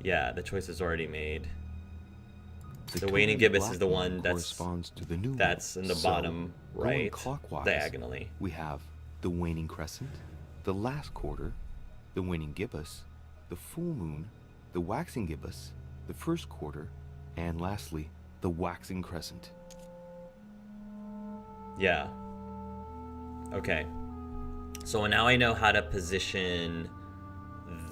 Yeah, the choice is already made. The The waning totally gibbous black is the one one corresponds to the new that's moon. in the So, bottom going right, clockwise, diagonally. we have the waning crescent, the last quarter, the waning gibbous, the full moon, the waxing gibbous, the first quarter, and lastly, the waxing crescent. Yeah. Okay. So now I know how to position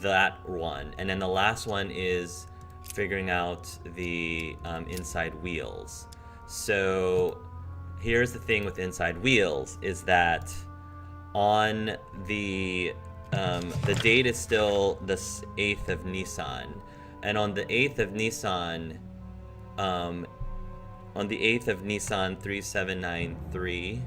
that one. And then the last one is figuring out the inside wheels. So here's the thing with inside wheels is that on the date is still the 8th of Nisan, and on the 8th of Nisan, um, 3793,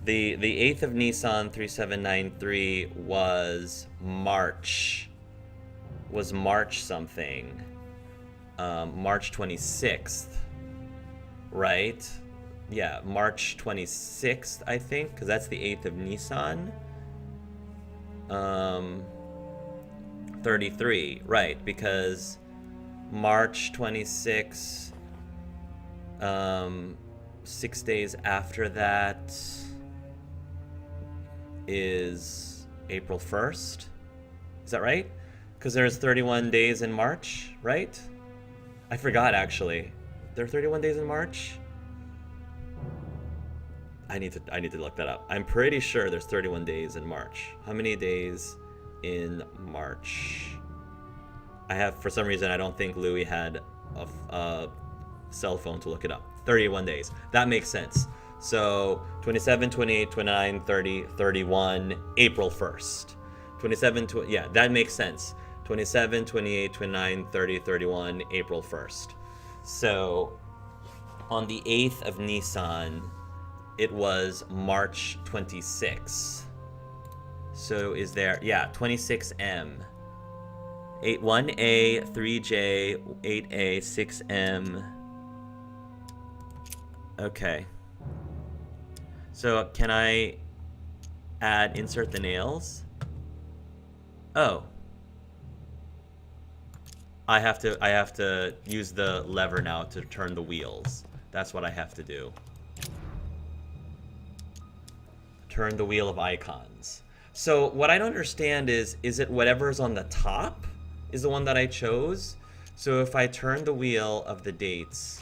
the 8th of Nisan 3793 was March something, March 26th, right? Yeah, March 26th, I think, because that's the 8th of Nisan. 33, right, because March 26th, 6 days after that is April 1st. Is that right? Because there's 31 days in March, right? I forgot, actually. There are 31 days in March? I need to look that up. I'm pretty sure there's 31 days in March. How many days in March? I have, for some reason, I don't think Louis had a cell phone to look it up. 31 days. That makes sense. So 27, 28, 29, 30, 31, April 1st. 27, yeah, that makes sense. 27, 28, 29, 30, 31, April 1st. So on the 8th of Nisan, it was March 26th. So is there, yeah, 26M. 1A, 3J, 8A, 6M. Okay. So can I insert the nails? Oh. I have to use the lever now to turn the wheels. That's what I have to do. Turn the wheel of icons. So what I don't understand is it whatever's on the top is the one that I chose? So if I turn the wheel of the dates,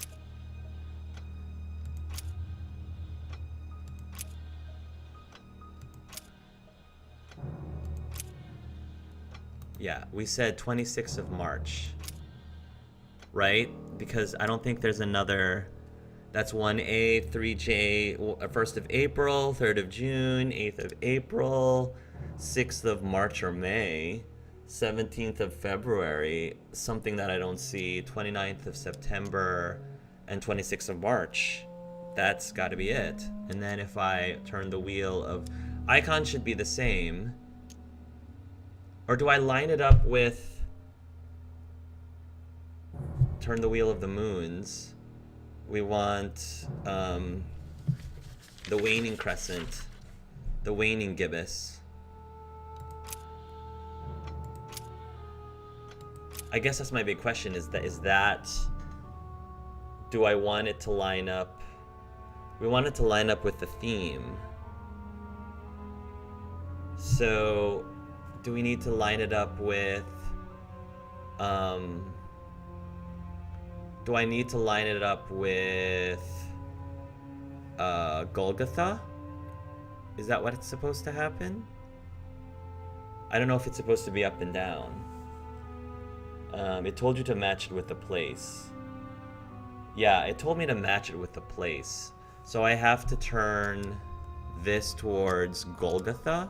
yeah, we said 26th of March, right? Because I don't think there's another. That's 1A, 3J, 1st of April, 3rd of June, 8th of April, 6th of March or May, 17th of February, something that I don't see, 29th of September, and 26th of March. That's got to be it. And then if I turn the wheel of icons should be the same. Or do I line it up with turn the wheel of the moons? We want the waning crescent, the waning gibbous. I guess that's my big question, is that do I want it to line up? We want it to line up with the theme. So do we need to line it up with do I need to line it up with Golgotha? Is that what it's supposed to happen? I don't know if it's supposed to be up and down. It told you to match it with the place. Yeah, it told me to match it with the place. So I have to turn this towards Golgotha.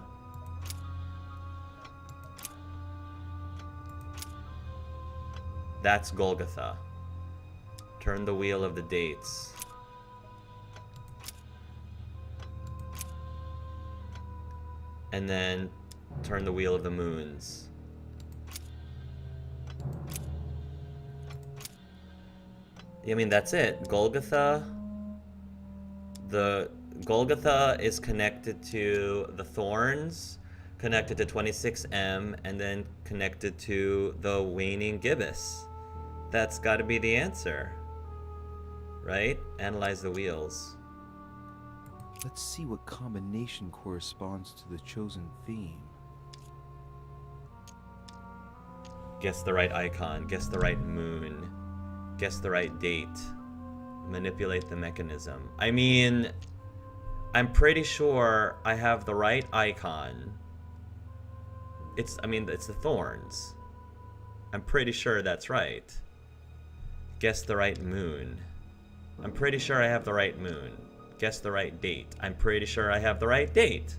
That's Golgotha. Turn the wheel of the dates. And then turn the wheel of the moons. I mean, that's it. Golgotha. The Golgotha is connected to the thorns. connected to 26M, and then connected to the waning gibbous. That's got to be the answer, right? Analyze the wheels. Let's see what combination corresponds to the chosen theme. Guess the right icon, guess the right moon, guess the right date, manipulate the mechanism. I mean, I'm pretty sure I have the right icon. It's the thorns. I'm pretty sure that's right. Guess the right moon. I'm pretty sure I have the right moon. Guess the right date. I'm pretty sure I have the right date.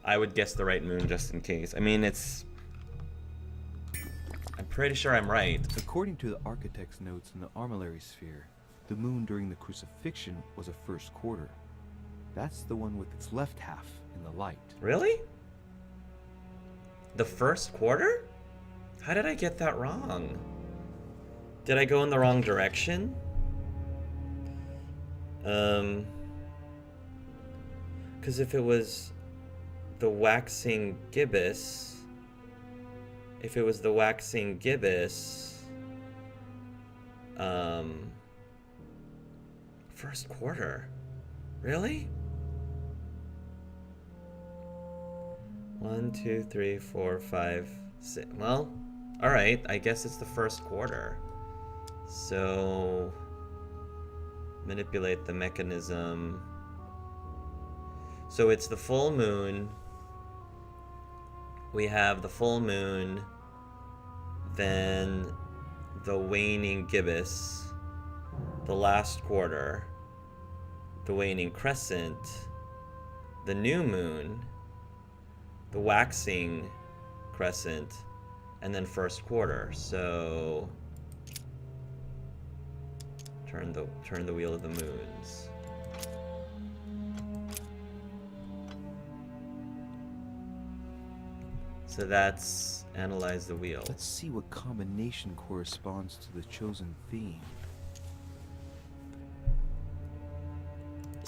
I would guess the right moon just in case. I mean, I'm pretty sure I'm right. According to the architect's notes in the armillary sphere, the moon during the crucifixion was a first quarter. That's the one with its left half in the light. Really? The first quarter? How did I get that wrong? Did I go in the wrong direction? Because if it was the waxing gibbous, first quarter, really? 1, 2, 3, 4, 5, 6. Well, all right. I guess it's the first quarter. So manipulate the mechanism. So it's the full moon. We have the full moon, then the waning gibbous, the last quarter, the waning crescent, the new moon, the waxing crescent, and then first quarter. So turn the wheel of the moons. So that's analyze the wheel. Let's see what combination corresponds to the chosen theme.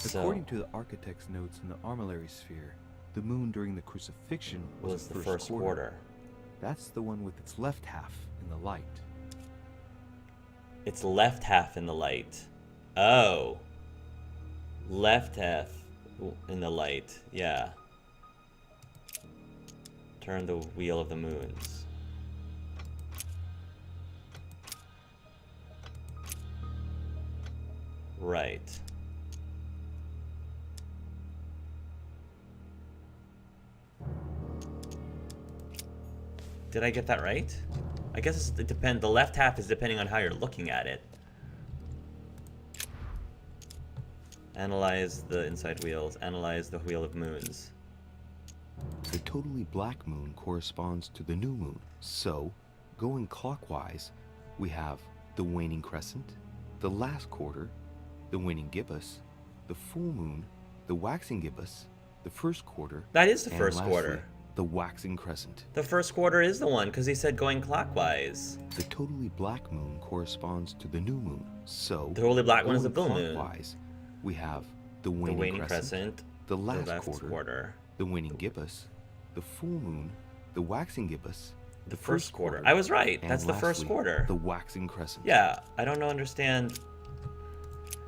According to the architect's notes in the armillary sphere, the moon during the crucifixion was the first quarter. That's the one with its left half in the light. Its left half in the light. Oh. Left half in the light. Yeah. Turn the wheel of the moons. Right. Did I get that right? I guess it depends. The left half is depending on how you're looking at it. Analyze the inside wheels. Analyze the wheel of moons. The totally black moon corresponds to the new moon. So, going clockwise, we have the waning crescent, the last quarter, the waning gibbous, the full moon, the waxing gibbous, the first quarter. That is the and first lastly, quarter. The waxing crescent. The first quarter is the one, because he said going clockwise. The totally black moon corresponds to the new moon. So, The totally black one is the going full moon. clockwise, we have the The waning, waning crescent, crescent, the last, last quarter, quarter, the waning gibbous, the full moon, the waxing gibbous, the first quarter. I was right. and That's the first lastly, quarter. The waxing crescent. Yeah, I don't understand.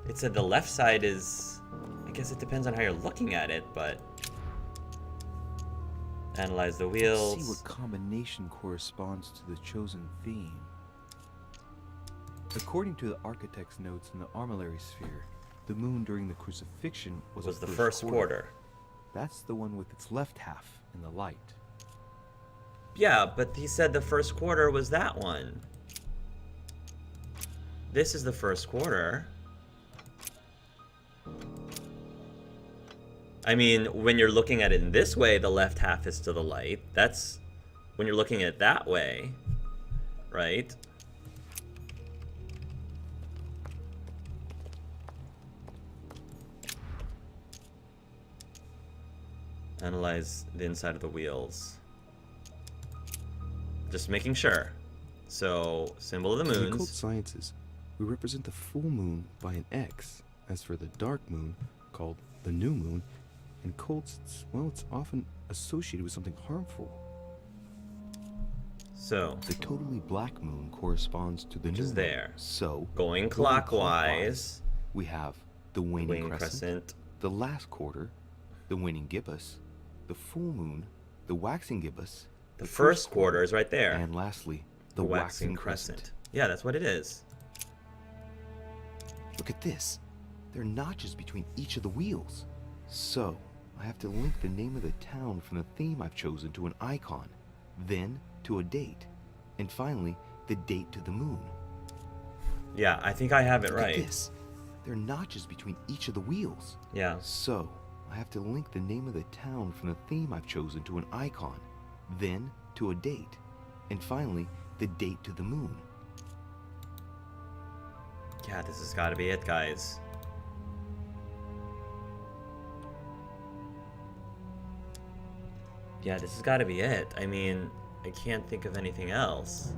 It said the left side is... I guess it depends on how you're looking at it, but... Analyze the Let's wheels. see what combination corresponds to the chosen theme. According to the architect's notes in the armillary sphere, the moon during the crucifixion was the first quarter. That's the one with its left half in the light. Yeah, but he said the first quarter was that one. This is the first quarter. I mean, when you're looking at it in this way, the left half is to the light. That's when you're looking at it that way, right? Analyze the inside of the wheels. Just making sure. So, symbol of the In the occult moons. sciences, we represent the full moon by an X, as for the dark moon, called the new moon. In cults, it's often associated with something harmful. So, The totally black moon corresponds to the new is moon. there. So, Going clockwise. we have the waning Waning crescent, crescent. the last quarter, the waning gibbous, the full moon, the waxing gibbous, The first quarter is right there. and lastly, the waxing crescent. Yeah, that's what it is. Look at this. There are notches between each of the wheels. So, I have to link the name of the town from the theme I've chosen to an icon, then to a date, and finally, the date to the moon. Yeah, I think I have it Look at right. this. There are notches between each of the wheels. Yeah. So, I have to link the name of the town from the theme I've chosen to an icon, then to a date, and finally, the date to the moon. Yeah, this has got to be it, guys. Yeah, this has got to be it. I mean, I can't think of anything else.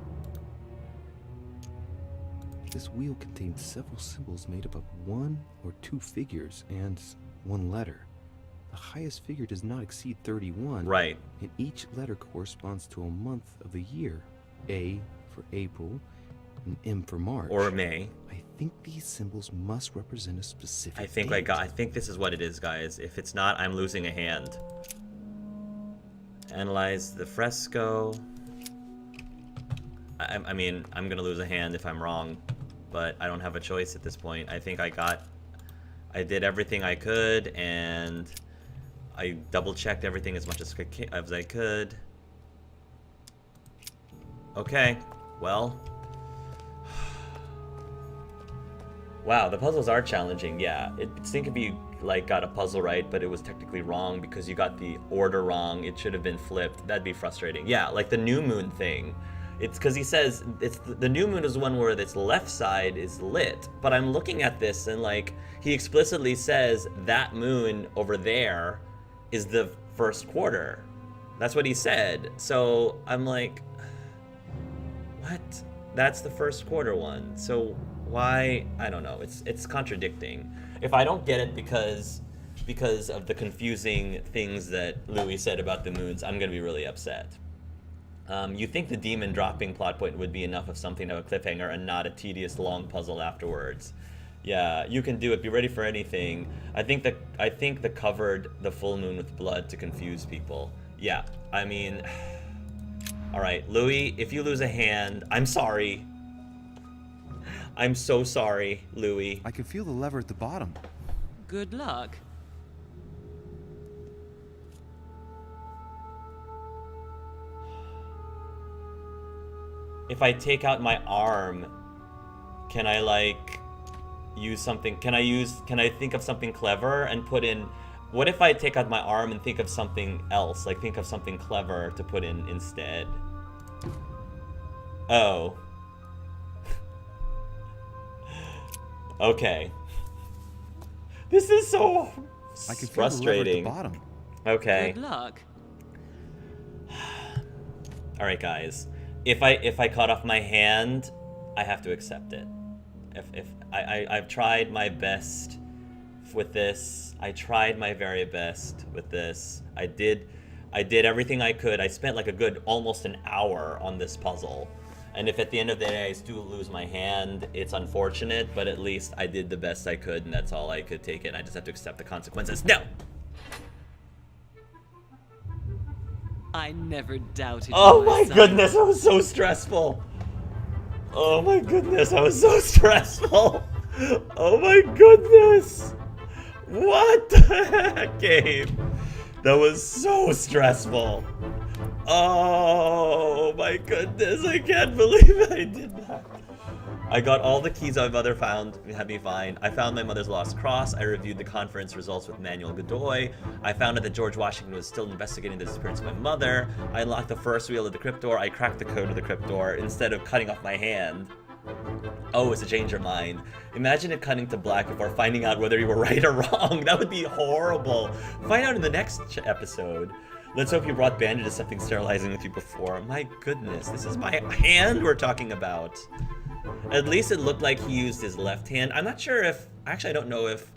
This wheel contains several symbols made up of one or two figures and one letter. The highest figure does not exceed 31. Right. And each letter corresponds to a month of the year. A for April and M for March. Or May. I think these symbols must represent a specific I think date. I think this is what it is, guys. If it's not, I'm losing a hand. Analyze the fresco. I mean, I'm gonna lose a hand if I'm wrong, but I don't have a choice at this point. I think I did everything I could, and I double-checked everything as much as I could. Okay, well. Wow, the puzzles are challenging, yeah. It'd stink if you, like, got a puzzle right, but it was technically wrong because you got the order wrong. It should have been flipped. That'd be frustrating. Yeah, like the new moon thing. It's because he says it's the new moon is the one where its left side is lit. But I'm looking at this and, like, he explicitly says that moon over there is the first quarter. That's what he said. So I'm like, what? That's the first quarter one. So why? I don't know. It's contradicting. If I don't get it because of the confusing things that Louis said about the moons, I'm gonna be really upset. You think the demon dropping plot point would be enough of something of a cliffhanger and not a tedious long puzzle afterwards. Yeah, you can do it. Be ready for anything. I think the covered the full moon with blood to confuse people. Yeah, I mean, all right, Louis, if you lose a hand, I'm sorry. I'm so sorry, Louis. I can feel the lever at the bottom. Good luck. If I take out my arm, can I, like, use something? Can I think of something clever and put in? What if I take out my arm and think of something else? Like, think of something clever to put in instead. Oh. Okay. This is so I can feel frustrating. the lever at the bottom. Okay. Good luck. All right, guys. If I cut off my hand, I have to accept it. If I've tried my best with this. I tried my very best with this. I did everything I could. I spent like a good almost an hour on this puzzle. And if at the end of the day I still lose my hand, it's unfortunate, but at least I did the best I could, and that's all I could take it. I just have to accept the consequences. No! I never doubted. Oh you, my son. goodness, that was so stressful. Oh my goodness, that was so stressful. Oh my goodness. What the heck, Gabe? That was so stressful. Oh my goodness, I can't believe I did that. I got all the keys my mother found, had me find. I found my mother's lost cross. I reviewed the conference results with Manuel Godoy. I found out that George Washington was still investigating the disappearance of my mother. I unlocked the first wheel of the crypt door. I cracked the code of the crypt door instead of cutting off my hand. Oh, it's a change your mind. Imagine it cutting to black before finding out whether you were right or wrong. That would be horrible. Find out in the next episode. Let's hope you brought bandages, something sterilizing with you before. My goodness, this is my hand we're talking about. At least it looked like he used his left hand. I'm not sure if, actually I don't know if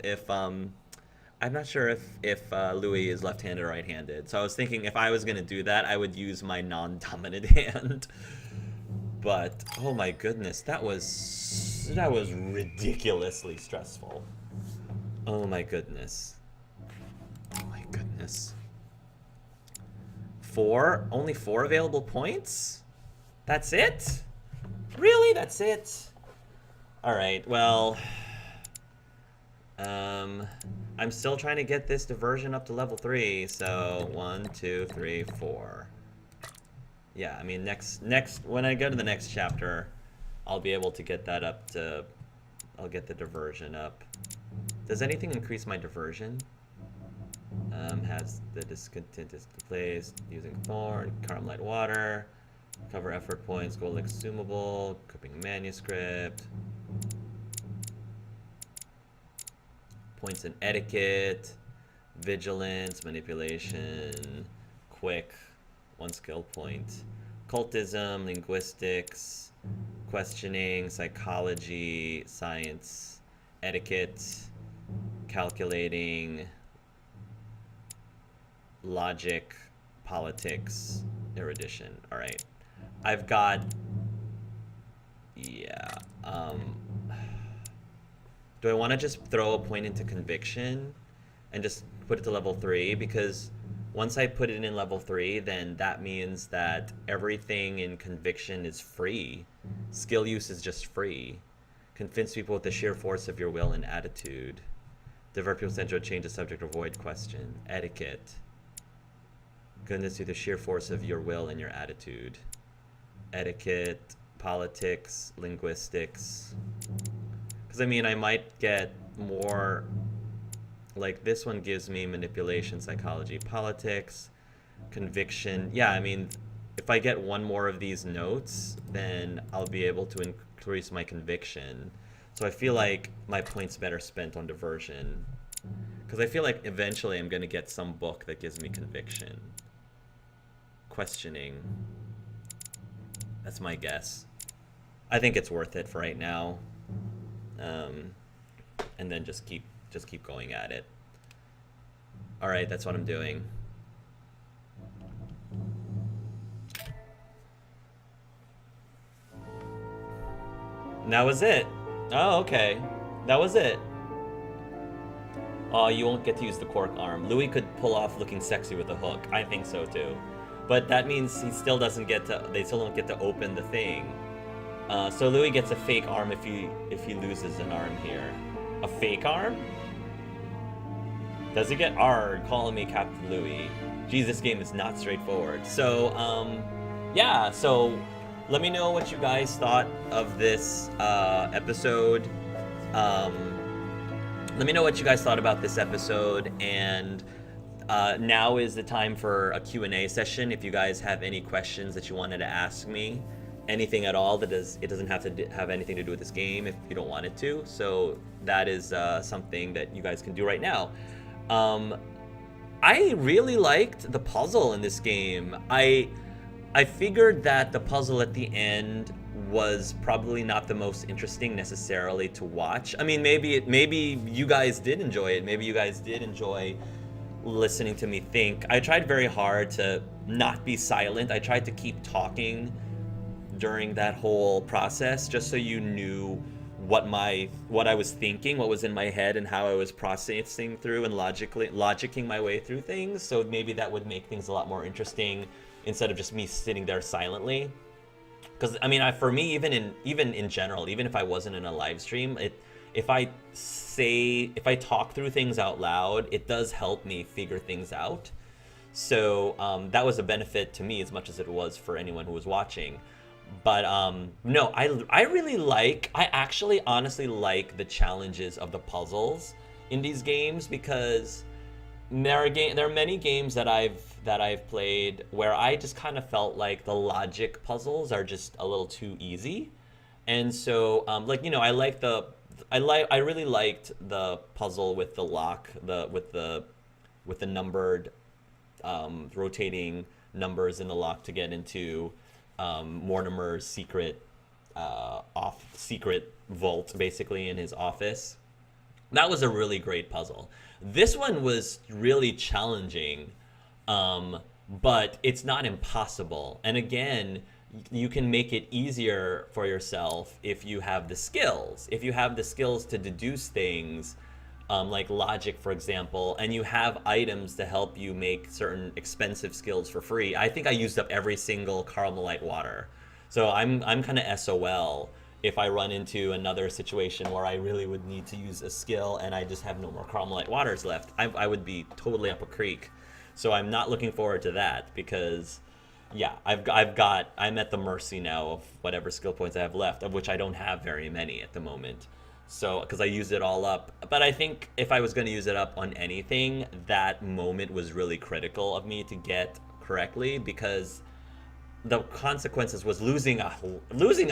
I'm not sure if Louis is left-handed or right-handed. So I was thinking if I was gonna do that, I would use my non-dominant hand. But oh my goodness, that was ridiculously stressful. Oh my goodness. Oh my goodness. Only 4 available points? That's it? Really? That's it? All right. Well, I'm still trying to get this diversion up to level 3. So 1, 2, 3, 4. Yeah, I mean next when I go to the next chapter, I'll be able to get that up to. I'll get the diversion up. Does anything increase my diversion? Has the discontent displays using thorn, Carmelite water, cover effort points, gold consumable, equipping manuscript, points in etiquette, vigilance, manipulation, quick, 1 skill point, cultism, linguistics, questioning, psychology, science, etiquette, calculating, logic, politics, erudition. All right. I've got, yeah. Do I want to just throw a point into conviction and just put it to level 3? Because once I put it in level 3, then that means that everything in conviction is free. Skill use is just free. Convince people with the sheer force of your will and attitude. Divert people's attention, change the subject, avoid question. Etiquette. Goodness through the sheer force of your will and your attitude. Etiquette, politics, linguistics. Because I mean, I might get more, like this one gives me manipulation, psychology, politics, conviction. Yeah, I mean, if I get one more of these notes, then I'll be able to increase my conviction. So I feel like my points better spent on diversion. Because I feel like eventually I'm going to get some book that gives me conviction. Questioning. That's my guess. I think it's worth it for right now. And then just keep going at it. All right, that's what I'm doing. And that was it. Oh, okay. That was it. Oh, you won't get to use the cork arm. Louis could pull off looking sexy with a hook. I think so too. But that means he still doesn't get to. They still don't get to open the thing. So Louis gets a fake arm if he loses an arm here. A fake arm? Does he get calling me Captain Louis? Geez, this game is not straightforward. So, yeah, so let me know what you guys thought of this episode. Let me know what you guys thought about this episode, and now is the time for a Q&A session. If you guys have any questions that you wanted to ask me, anything at all, it doesn't have to have anything to do with this game if you don't want it to. So that is something that you guys can do right now. I really liked the puzzle in this game. I figured that the puzzle at the end was probably not the most interesting necessarily to watch. I mean, maybe you guys did enjoy it. Maybe you guys did enjoy listening to me think. I tried very hard to not be silent. I tried to keep talking during that whole process, just so you knew what I was thinking, what was in my head, and how I was processing through and logicking my way through things. So maybe that would make things a lot more interesting instead of just me sitting there silently. Because I mean, for me, even in general, even if I wasn't in a live stream, if I talk through things out loud, it does help me figure things out. So that was a benefit to me as much as it was for anyone who was watching. But no, I actually honestly like the challenges of the puzzles in these games, because there are many games that I've played where I just kind of felt like the logic puzzles are just a little too easy. And so I really liked the puzzle with the lock, with the numbered rotating numbers in the lock to get into Mortimer's secret vault, basically, in his office. That was a really great puzzle. This one was really challenging, but it's not impossible. And again, you can make it easier for yourself if you have the skills. If you have the skills to deduce things, like logic, for example, and you have items to help you make certain expensive skills for free. I think I used up every single Carmelite water. So I'm kind of SOL if I run into another situation where I really would need to use a skill and I just have no more Carmelite waters left. I would be totally up a creek. So I'm not looking forward to that because, yeah, I'm at the mercy now of whatever skill points I have left, of which I don't have very many at the moment. So, because I used it all up. But I think if I was going to use it up on anything, that moment was really critical of me to get correctly, because the consequences was losing a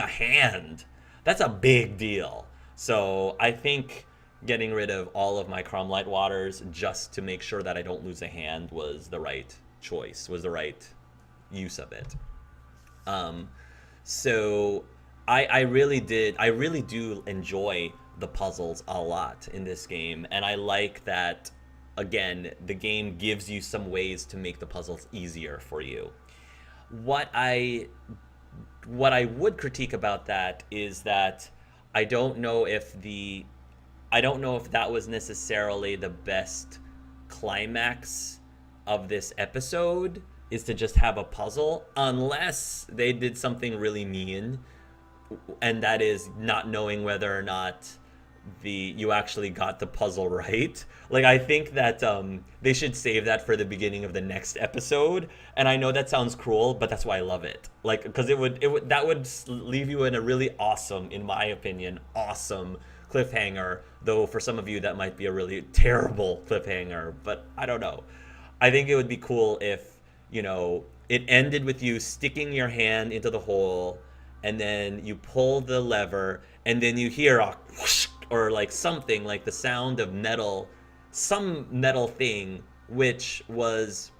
hand. That's a big deal. So I think getting rid of all of my Cromlite waters just to make sure that I don't lose a hand was the right choice, was the right use of it. So I really do enjoy the puzzles a lot in this game, and I like that, again, the game gives you some ways to make the puzzles easier for you. What I would critique about that is that I don't know if that was necessarily the best climax of this episode, is to just have a puzzle, unless they did something really mean, and that is not knowing whether or not you actually got the puzzle right. Like, I think that they should save that for the beginning of the next episode. And I know that sounds cruel, but that's why I love it. Like, because that would leave you in a really awesome, in my opinion, awesome cliffhanger. Though for some of you that might be a really terrible cliffhanger, but I don't know. I think it would be cool if, it ended with you sticking your hand into the hole, and then you pull the lever, and then you hear a whoosh, or like something like the sound of metal, some metal thing, which was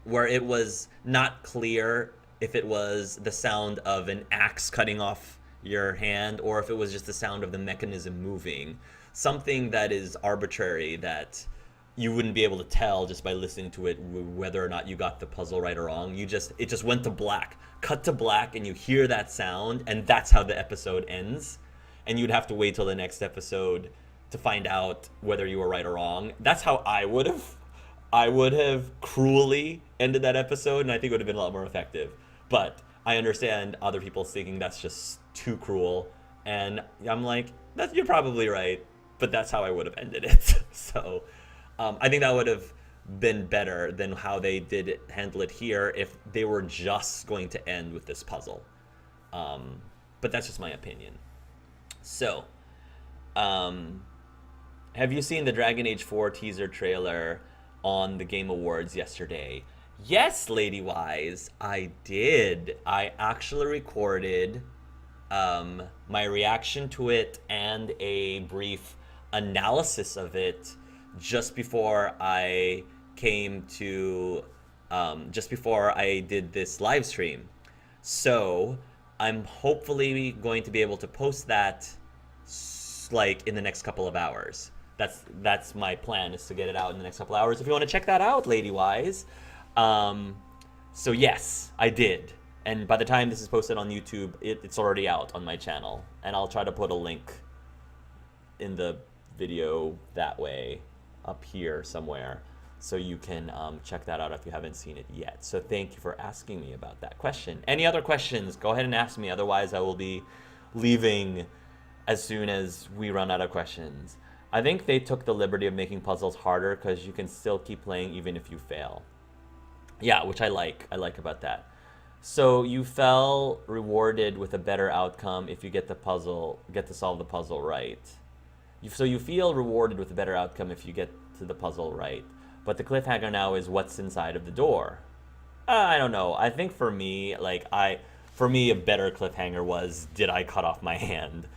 where it was not clear if it was the sound of an axe cutting off your hand or if it was just the sound of the mechanism moving. Something that is arbitrary, that you wouldn't be able to tell just by listening to it whether or not you got the puzzle right or wrong. It just went to black, cut to black, and you hear that sound, and that's how the episode ends. And you'd have to wait till the next episode to find out whether you were right or wrong. That's how I would have cruelly ended that episode, and I think it would have been a lot more effective. But I understand other people thinking that's just too cruel, and I'm like, you're probably right, but that's how I would have ended it. So I think that would have been better than how they did handle it here if they were just going to end with this puzzle. But that's just my opinion. So, have you seen the Dragon Age 4 teaser trailer on the Game Awards yesterday? Yes, Lady Wise, I did. I actually recorded my reaction to it and a brief analysis of it just before I did this live stream. So I'm hopefully going to be able to post that like in the next couple of hours. That's my plan, is to get it out in the next couple of hours. If you want to check that out, Lady Wise. So yes, I did. And by the time this is posted on YouTube, it's already out on my channel. And I'll try to put a link in the video that way up here somewhere, so you can check that out if you haven't seen it yet. So thank you for asking me about that question. Any other questions, go ahead and ask me. Otherwise, I will be leaving as soon as we run out of questions. I think they took the liberty of making puzzles harder because you can still keep playing even if you fail. Yeah, which I like about that. So you felt rewarded with a better outcome if you get to solve the puzzle right. So you feel rewarded with a better outcome if you get to the puzzle right. But the cliffhanger now is what's inside of the door. I don't know. I think for me, a better cliffhanger was, did I cut off my hand?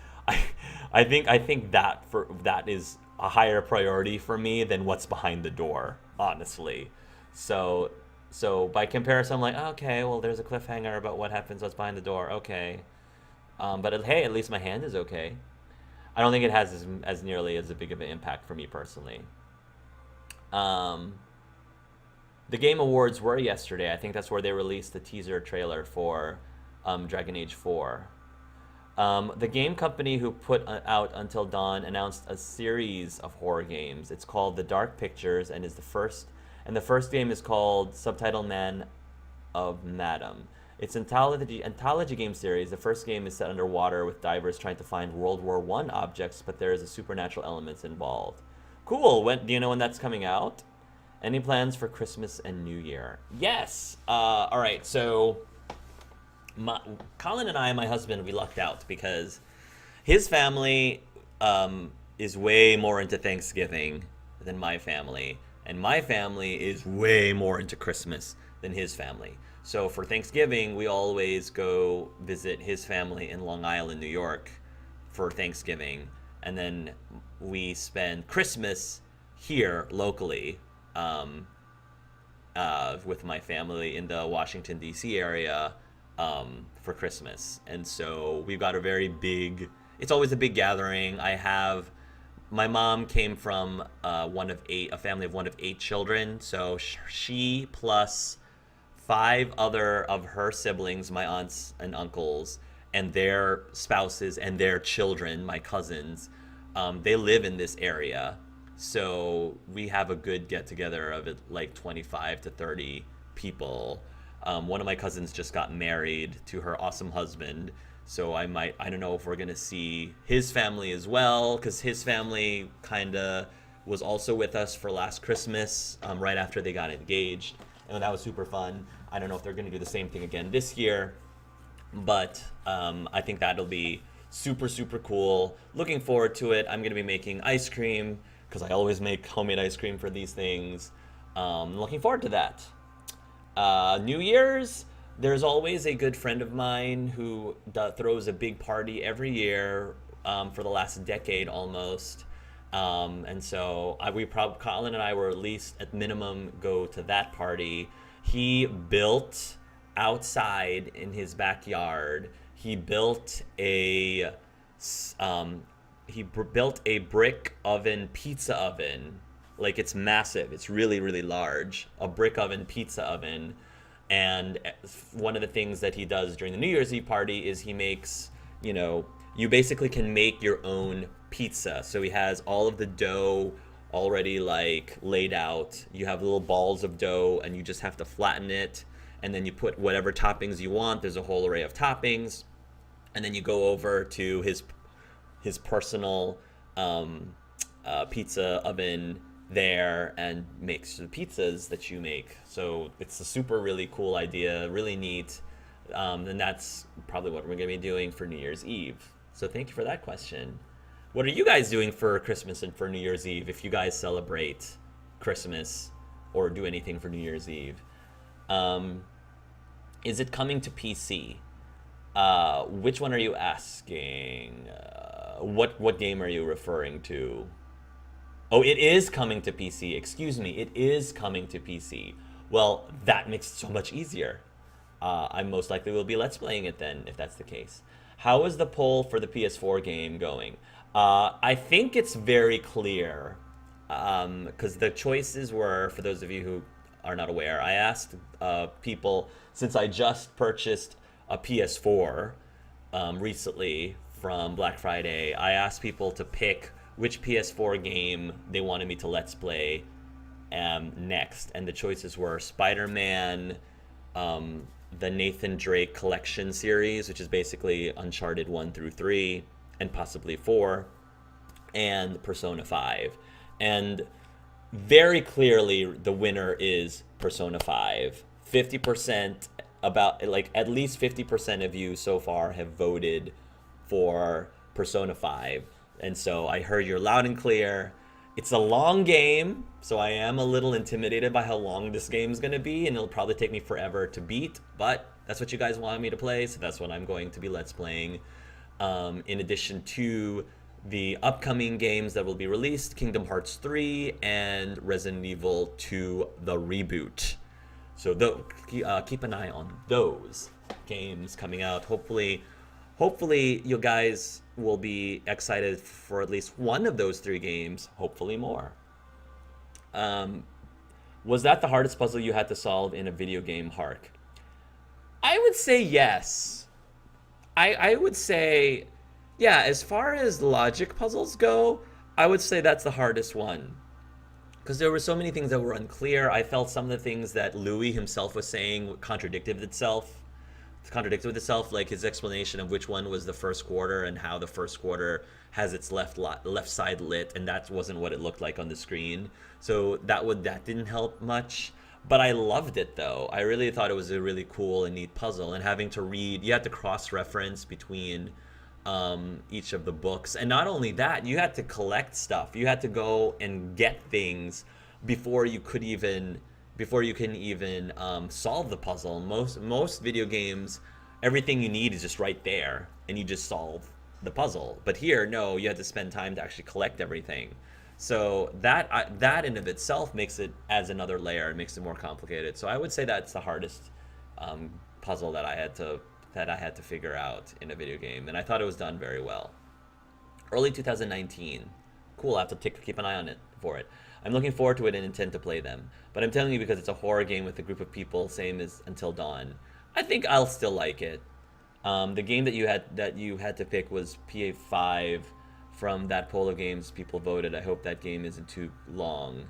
I think that is a higher priority for me than what's behind the door, honestly. So by comparison, I'm like, okay, well, there's a cliffhanger about what happens what's behind the door. Okay. But hey, at least my hand is okay. I don't think it has as nearly as a big of an impact for me personally. The Game Awards were yesterday. I think that's where they released the teaser trailer for Dragon Age 4. The game company who put out Until Dawn announced a series of horror games. It's called The Dark Pictures and is the first. And the first game is called Subtitle Man of Madam. It's an anthology game series. The first game is set underwater with divers trying to find World War I objects, but there is a supernatural elements involved. Cool. Do you know when that's coming out? Any plans for Christmas and New Year? Yes. All right. So, Colin and I, my husband, we lucked out because his family is way more into Thanksgiving than my family, and my family is way more into Christmas than his family. So for Thanksgiving, we always go visit his family in Long Island, New York, for Thanksgiving, and then we spend Christmas here locally. With my family in the Washington, D.C. area for Christmas. And so we've got it's always a big gathering. My mom came from a family of one of 8 children. So she plus 5 other of her siblings, my aunts and uncles, and their spouses and their children, my cousins, they live in this area. So we have a good get together of like 25 to 30 people. One of my cousins just got married to her awesome husband. So I don't know if we're going to see his family as well, because his family kind of was also with us for last Christmas, right after they got engaged. And that was super fun. I don't know if they're going to do the same thing again this year, but I think that'll be super, super cool. Looking forward to it. I'm going to be making ice cream, because I always make homemade ice cream for these things. Looking forward to that. New Year's, there's always a good friend of mine who throws a big party every year for the last decade almost. And so Colin and I were at least at minimum go to that party. He built outside in his backyard, he built a brick oven pizza oven. Like, it's massive. It's really, really large. A brick oven pizza oven. And one of the things that he does during the New Year's Eve party is he makes, you basically can make your own pizza. So he has all of the dough already like laid out. You have little balls of dough and you just have to flatten it. And then you put whatever toppings you want. There's a whole array of toppings. And then you go over to his personal pizza oven there and makes the pizzas that you make. So it's a super really cool idea, really neat. And that's probably what we're going to be doing for New Year's Eve. So thank you for that question. What are you guys doing for Christmas and for New Year's Eve, if you guys celebrate Christmas or do anything for New Year's Eve? Is it coming to PC? Which one are you asking? What game are you referring to? Oh, it is coming to PC. Excuse me. It is coming to PC. Well, that makes it so much easier. I most likely will be Let's Playing it then, if that's the case. How is the poll for the PS4 game going? I think it's very clear, because the choices were, for those of you who are not aware, I asked people, since I just purchased a PS4 recently from Black Friday, I asked people to pick which PS4 game they wanted me to Let's Play next. And the choices were Spider-Man, the Nathan Drake Collection series, which is basically Uncharted 1 through 3, and possibly 4, and Persona 5. And very clearly, the winner is Persona 5. 50%, at least 50% of you so far have voted for Persona 5. And so I heard you're loud and clear. It's a long game, so I am a little intimidated by how long this game's going to be, and it'll probably take me forever to beat, but that's what you guys wanted me to play, so that's what I'm going to be Let's Playing. In addition to the upcoming games that will be released, Kingdom Hearts 3 and Resident Evil 2, the reboot. So keep an eye on those games coming out. Hopefully hopefully you guys will be excited for at least one of those 3 games, hopefully more. Was that the hardest puzzle you had to solve in a video game, Hark? I would say yes. I would say, yeah, as far as logic puzzles go, I would say that's the hardest one. Because there were so many things that were unclear. I felt some of the things that Louis himself was saying contradicted with itself, like his explanation of which one was the first quarter and how the first quarter has its left side lit, and that wasn't what it looked like on the screen. So that didn't help much. But I loved it though. I really thought it was a really cool and neat puzzle, and having to read, you had to cross-reference between each of the books, and not only that, you had to collect stuff. You had to go and get things before you can even solve the puzzle. Most video games, everything you need is just right there, and you just solve the puzzle. But here, no, you had to spend time to actually collect everything. So that in of itself adds another layer. It makes it more complicated. So I would say that's the hardest puzzle that I had to figure out in a video game, and I thought it was done very well. Early 2019. Cool, I have to keep an eye on it for it. I'm looking forward to it and intend to play them. But I'm telling you because it's a horror game with a group of people, same as Until Dawn. I think I'll still like it. The game that you had to pick was PA5 from that poll of games people voted. I hope that game isn't too long.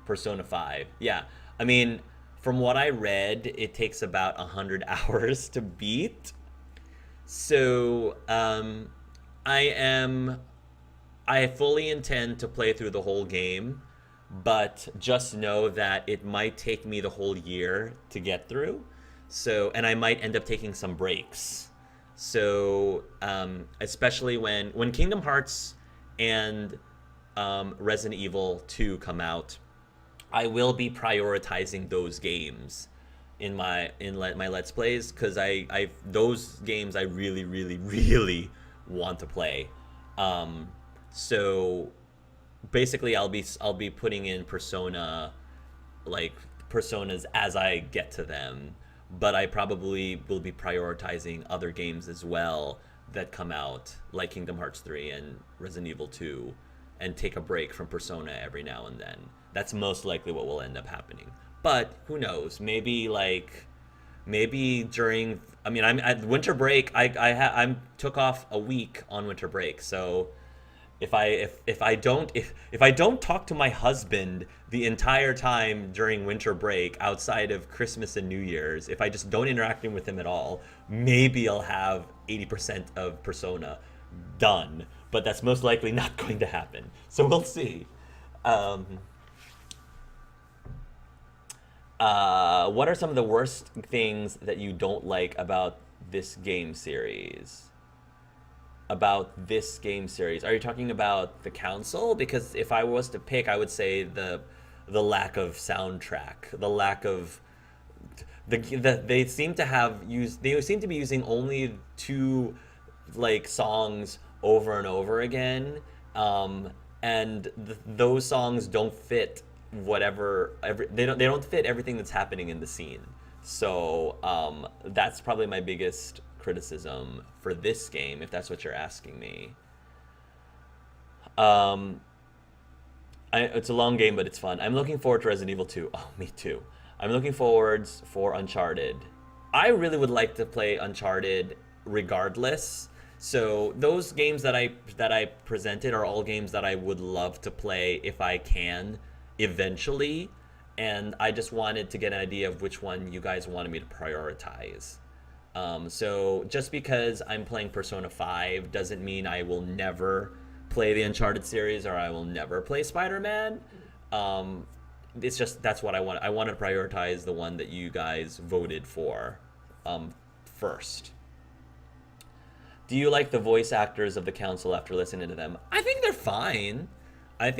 Persona 5. Yeah, I mean, from what I read, it takes about 100 hours to beat. So I fully intend to play through the whole game, but just know that it might take me the whole year to get through. So, and I might end up taking some breaks. So especially when Kingdom Hearts and Resident Evil 2 come out, I will be prioritizing those games in my Let's Plays, because those games I really, really, really want to play. So basically I'll be putting in personas as I get to them, but I probably will be prioritizing other games as well that come out, like Kingdom Hearts 3 and Resident Evil 2, and take a break from Persona every now and then. That's most likely what will end up happening. But who knows? Maybe during, I mean, I'm at winter break. I took off a week on winter break. So if I don't talk to my husband the entire time during winter break outside of Christmas and New Year's, if I just don't interact with him at all, maybe I'll have 80% of Persona done. But that's most likely not going to happen. So we'll see. What are some of the worst things that you don't like about this game series? Are you talking about the console? Because if I was to pick, I would say the lack of soundtrack, the lack of they seem to be using only 2 songs over and over again, and those songs don't fit they don't fit everything that's happening in the scene. So that's probably my biggest criticism for this game, if that's what you're asking me. It's a long game, but it's fun. I'm looking forward to Resident Evil 2. Oh, me too. I'm looking forward for Uncharted. I really would like to play Uncharted regardless. So those games that I presented are all games that I would love to play if I can eventually, and I just wanted to get an idea of which one you guys wanted me to prioritize. So just because I'm playing Persona 5 doesn't mean I will never play the Uncharted series or I will never play Spider-Man. It's just, that's what I want. I want to prioritize the one that you guys voted for first. Do you like the voice actors of the council after listening to them? I think they're fine. I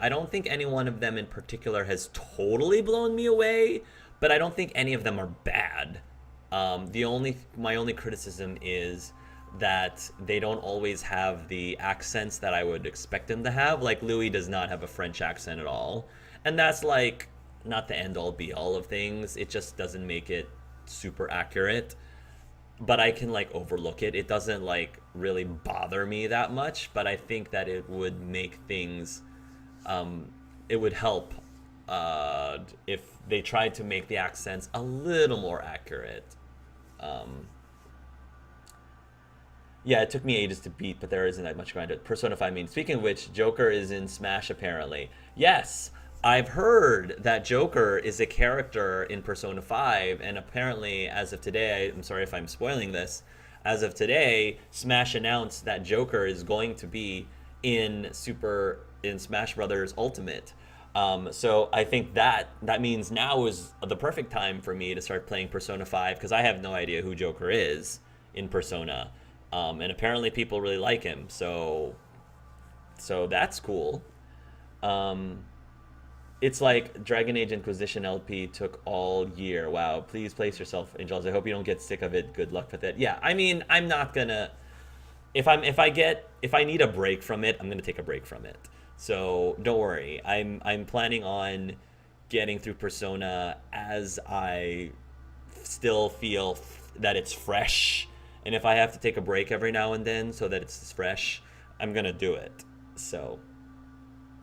don't think any one of them in particular has totally blown me away, but I don't think any of them are bad. My only criticism is that they don't always have the accents that I would expect them to have. Like Louis does not have a French accent at all, and that's not the end all be all of things. It just doesn't make it super accurate. but I can like overlook it. It doesn't like really bother me that much, but I think that it would make things, it would help if they tried to make the accents a little more accurate. Yeah, it took me ages to beat, but there isn't that much grind. Persona 5 means. Speaking of which, Joker is in Smash apparently. Yes, I've heard that Joker is a character in Persona 5, and apparently, as of today, I'm sorry if I'm spoiling this, as of today, Smash announced that Joker is going to be in Smash Brothers Ultimate. So I think that means now is the perfect time for me to start playing Persona 5, because I have no idea who Joker is in Persona. And apparently people really like him, so that's cool. It's like Dragon Age Inquisition LP took all year. Wow, please place yourself, Angels. I hope you don't get sick of it. Good luck with it. Yeah, I mean, I'm not gonna. If I need a break from it, I'm gonna take a break from it. So don't worry. I'm planning on getting through Persona as I still feel that it's fresh. And if I have to take a break every now and then so that it's fresh, I'm gonna do it. So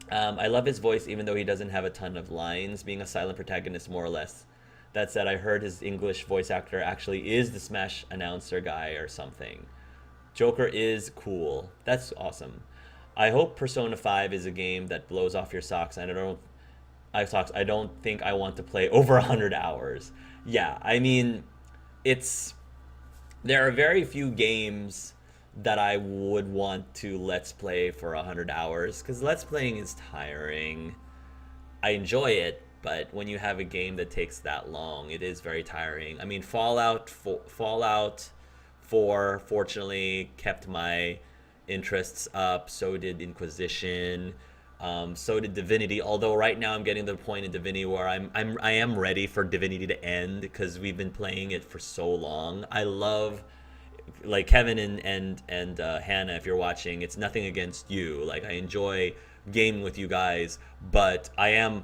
I love his voice, even though he doesn't have a ton of lines, being a silent protagonist more or less. That said, I heard his English voice actor actually is the Smash announcer guy or something. Joker is cool. That's awesome. I hope Persona 5 is a game that blows off your socks, and I don't think I want to play over 100 hours. Yeah, I mean, there are very few games that I would want to let's play for 100 hours, because let's playing is tiring. I enjoy it, but when you have a game that takes that long, it is very tiring. I mean, Fallout 4 fortunately kept my interests up. So did Inquisition. So did Divinity. Although right now I'm getting to the point in Divinity where I am ready for Divinity to end, because we've been playing it for so long. I love, like, Kevin and Hannah, if you're watching, it's nothing against you. Like, I enjoy gaming with you guys, but I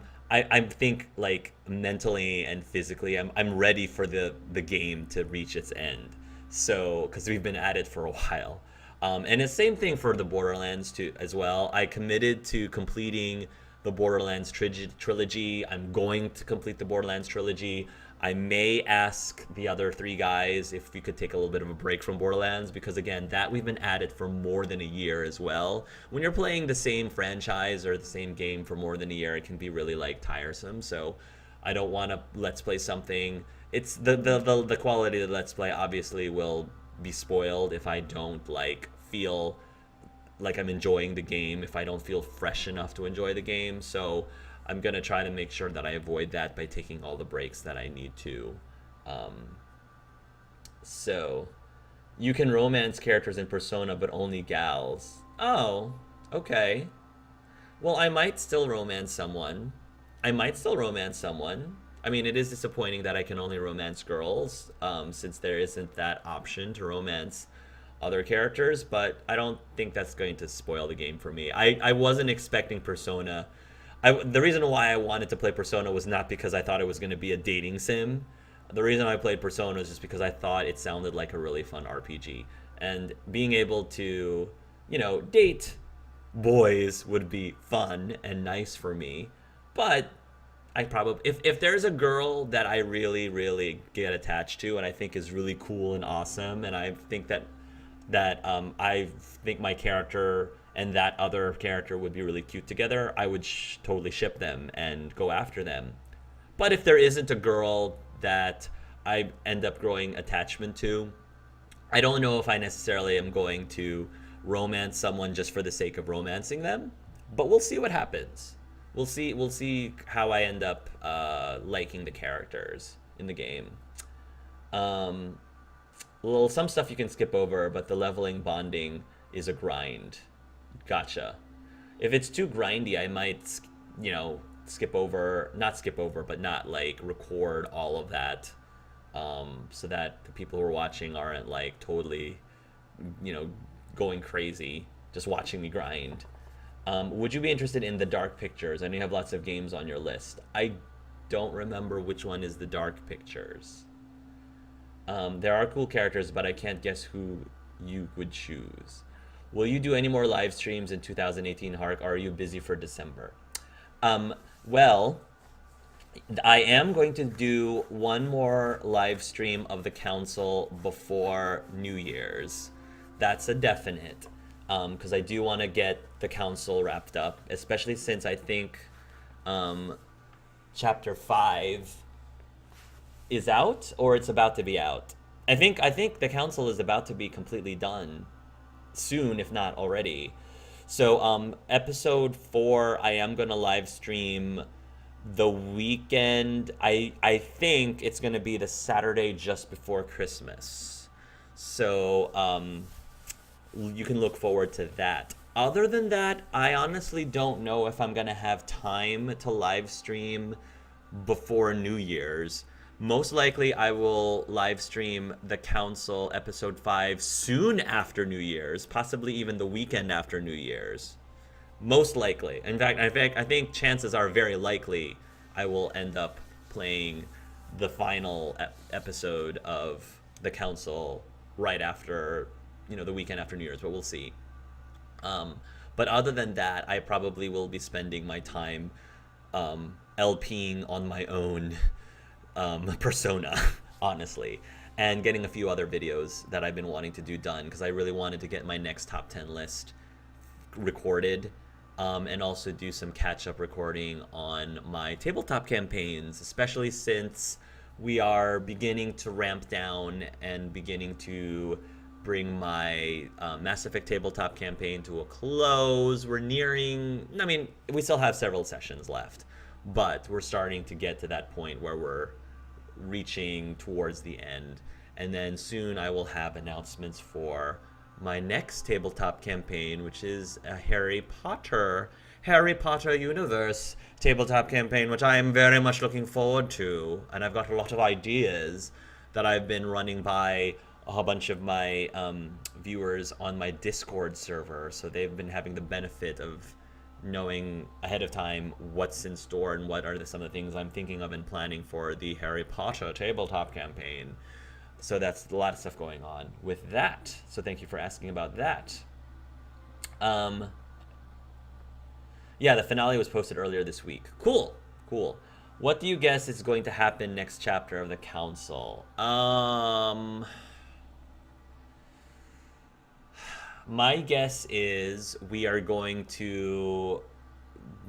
think, like, mentally and physically I'm ready for the game to reach its end. So, because we've been at it for a while. And the same thing for the Borderlands too, as well. I committed to completing the Borderlands trilogy. I'm going to complete the Borderlands trilogy. I may ask the other three guys if we could take a little bit of a break from Borderlands, because again, that we've been at it for more than a year as well. When you're playing the same franchise or the same game for more than a year, it can be really, like, tiresome. So I don't want to let's play something. It's the quality of the let's play obviously will be spoiled if I don't, like, feel like I'm enjoying the game, if I don't feel fresh enough to enjoy the game. So I'm gonna try to make sure that I avoid that by taking all the breaks that I need to. So you can romance characters in Persona, but only gals. Oh, okay. Well, I might still romance someone. I mean, it is disappointing that I can only romance girls, since there isn't that option to romance other characters, but I don't think that's going to spoil the game for me. I wasn't expecting Persona. The reason why I wanted to play Persona was not because I thought it was going to be a dating sim. The reason I played Persona is just because I thought it sounded like a really fun RPG. And being able to, date boys would be fun and nice for me. But I probably, if there's a girl that I really, really get attached to and I think is really cool and awesome, and I think that I think my character and that other character would be really cute together, I would totally ship them and go after them. But if there isn't a girl that I end up growing attachment to, I don't know if I necessarily am going to romance someone just for the sake of romancing them. But we'll see what happens. We'll see how I end up liking the characters in the game. Some stuff you can skip over, but the leveling bonding is a grind. Gotcha. If it's too grindy, I might, not skip over, but not, like, record all of that, so that the people who are watching aren't, like, totally, going crazy just watching me grind. Would you be interested in the Dark Pictures? I know you have lots of games on your list. I don't remember which one is the Dark Pictures. There are cool characters, but I can't guess who you would choose. Will you do any more live streams in 2018, Hark, or are you busy for December? Well, I am going to do one more live stream of the council before New Year's. That's a definite, because I do want to get the council wrapped up, especially since I think chapter 5 is out, or it's about to be out. I think the council is about to be completely done soon, if not already. So episode 4 I am gonna live stream the weekend. I think it's gonna be the Saturday just before Christmas. So you can look forward to that. Other than that, I honestly don't know if I'm gonna have time to live stream before New Year's. Most likely I will live stream the council episode 5 soon after New Year's, possibly even the weekend after New Year's. Most likely. In fact, I think chances are very likely I will end up playing the final episode of the council right after, the weekend after New Year's, but we'll see. But other than that, I probably will be spending my time LPing on my own persona, honestly, and getting a few other videos that I've been wanting to do done, because I really wanted to get my next top 10 list recorded, and also do some catch-up recording on my tabletop campaigns, especially since we are beginning to ramp down and beginning to bring my Mass Effect tabletop campaign to a close. We're nearing, we still have several sessions left, but we're starting to get to that point where we're reaching towards the end. And then soon I will have announcements for my next tabletop campaign, which is a Harry Potter universe tabletop campaign, which I am very much looking forward to. And I've got a lot of ideas that I've been running by a whole bunch of my viewers on my Discord server, so they've been having the benefit of knowing ahead of time what's in store and what are some of the things I'm thinking of and planning for the Harry Potter tabletop campaign. So that's a lot of stuff going on with that. So thank you for asking about that. Yeah, the finale was posted earlier this week. Cool. What do you guess is going to happen next chapter of the council? My guess is we are going to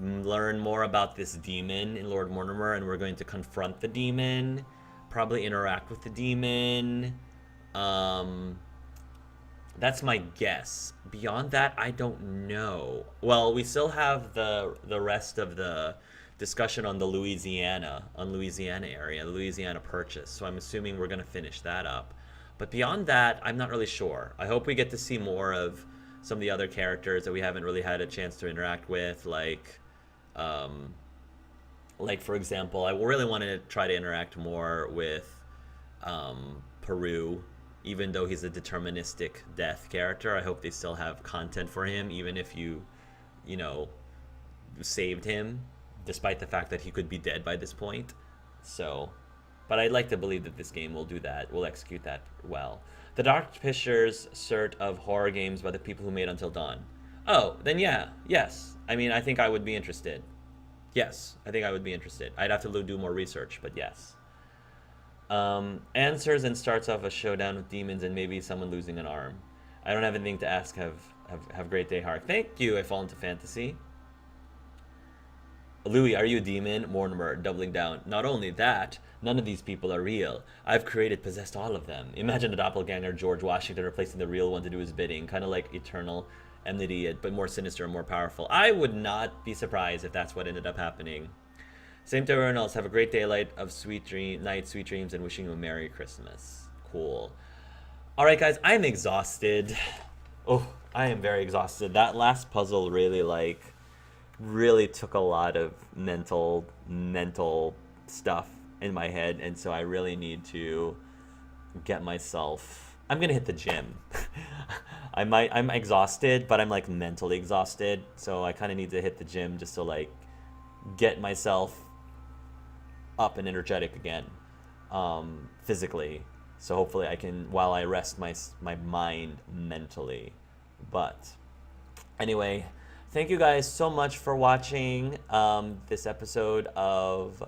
learn more about this demon in Lord Mortimer, and we're going to confront the demon, probably interact with the demon. That's my guess. Beyond that, I don't know. Well, we still have the rest of the discussion on the Louisiana area, the Louisiana Purchase. So I'm assuming we're going to finish that up. But beyond that, I'm not really sure. I hope we get to see more of some of the other characters that we haven't really had a chance to interact with, like for example, I really want to try to interact more with Peru, even though he's a deterministic death character. I hope they still have content for him, even if you saved him, despite the fact that he could be dead by this point. So, but I'd like to believe that this game will do that, will execute that well. The Dark Pictures sort of horror games by the people who made Until Dawn. Oh, then yes. I think I would be interested. Yes, I think I would be interested. I'd have to do more research, but yes. Answers and starts off a showdown with demons and maybe someone losing an arm. I don't have anything to ask. Have great day, Hark. Thank you. I fall into fantasy. Louis, are you a demon? Mortimer, doubling down. Not only that, none of these people are real. I've possessed all of them. Imagine a doppelganger George Washington replacing the real one to do his bidding. Kind of like Eternal Enmity, but more sinister and more powerful. I would not be surprised if that's what ended up happening. Same to everyone else. Have a great daylight of sweet dreams, and wishing you a Merry Christmas. Cool. All right, guys, I'm exhausted. Oh, I am very exhausted. That last puzzle really took a lot of mental stuff in my head, and so I really need to get myself. I'm gonna hit the gym. I'm exhausted, but I'm mentally exhausted, so I kind of need to hit the gym just to get myself up and energetic again, physically. So hopefully I can, while I rest my mind mentally. But anyway, thank you guys so much for watching this episode of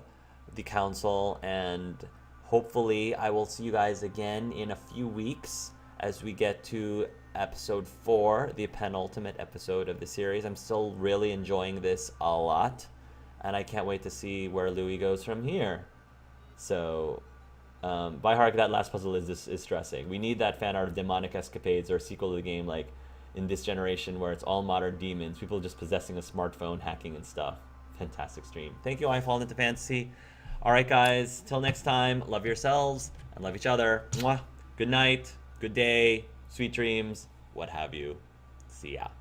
The Council, and hopefully I will see you guys again in a few weeks as we get to episode 4, the penultimate episode of the series. I'm still really enjoying this a lot, and I can't wait to see where Louis goes from here. So by heart, that last puzzle is stressing. We need that fan art of demonic escapades or a sequel to the game like in this generation where it's all modern demons, people just possessing a smartphone, hacking and stuff. Fantastic stream. Thank you, I Fall Into Fantasy. All right, guys, till next time, love yourselves and love each other. Mwah. Good night, good day, sweet dreams, what have you. See ya.